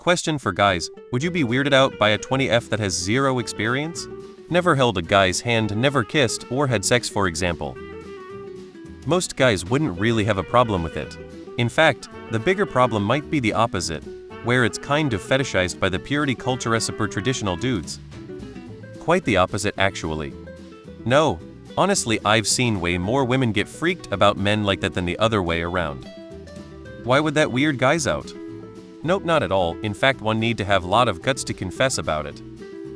Question for guys, would you be weirded out by a 20F that has zero experience? Never held a guy's hand, never kissed, or had sex, for example. Most guys wouldn't really have a problem with it. In fact, the bigger problem might be the opposite, where it's kind of fetishized by the purity culture super traditional dudes. Quite the opposite, actually. No, honestly, I've seen way more women get freaked about men like that than the other way around. Why would that weird guys out? Nope, not at all. In fact, one need to have a lot of guts to confess about it.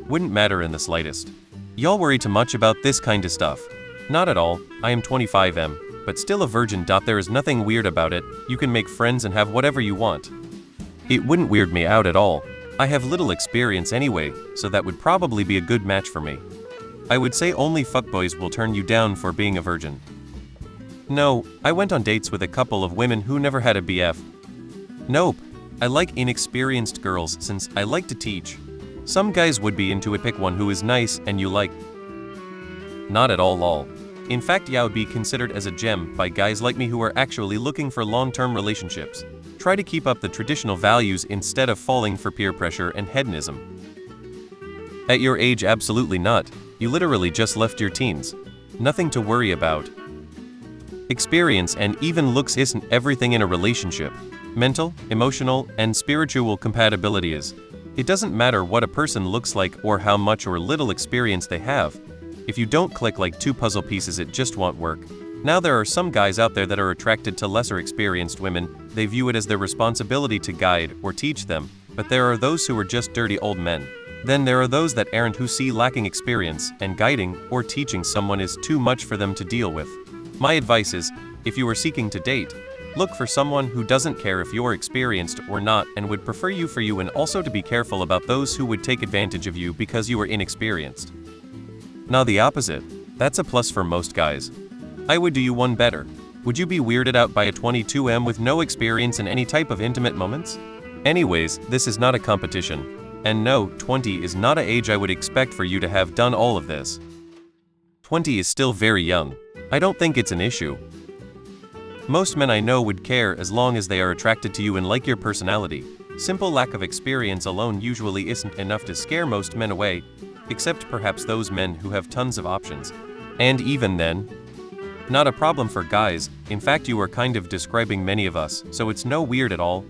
Wouldn't matter in the slightest. Y'all worry too much about this kind of stuff. Not at all. I am 25M, but still a virgin. There is nothing weird about it. You can make friends and have whatever you want. It wouldn't weird me out at all. I have little experience anyway, so that would probably be a good match for me. I would say only fuckboys will turn you down for being a virgin. No, I went on dates with a couple of women who never had a BF. Nope. I like inexperienced girls since I like to teach. Some guys would be into it. Pick one who is nice and you like. Not at all, lol. In fact, yeah, would be considered as a gem by guys like me who are actually looking for long-term relationships. Try to keep up the traditional values instead of falling for peer pressure and hedonism. At your age, absolutely not. You literally just left your teens. Nothing to worry about. Experience and even looks isn't everything in a relationship. Mental, emotional, and spiritual compatibility is. It doesn't matter what a person looks like or how much or little experience they have. If you don't click like two puzzle pieces, it just won't work. Now there are some guys out there that are attracted to lesser experienced women. They view it as their responsibility to guide or teach them, but there are those who are just dirty old men. Then there are those that aren't, who see lacking experience, and guiding or teaching someone is too much for them to deal with. My advice is, if you are seeking to date, look for someone who doesn't care if you're experienced or not and would prefer you for you, and also to be careful about those who would take advantage of you because you are inexperienced. Now the opposite, that's a plus for most guys. I would do you one better. Would you be weirded out by a 22M with no experience in any type of intimate moments? Anyways, this is not a competition. And no, 20 is not an age I would expect for you to have done all of this. 20 is still very young. I don't think it's an issue. Most men I know would care as long as they are attracted to you and like your personality. Simple lack of experience alone usually isn't enough to scare most men away, except perhaps those men who have tons of options. And even then, not a problem for guys. In fact, you are kind of describing many of us, so it's no weird at all.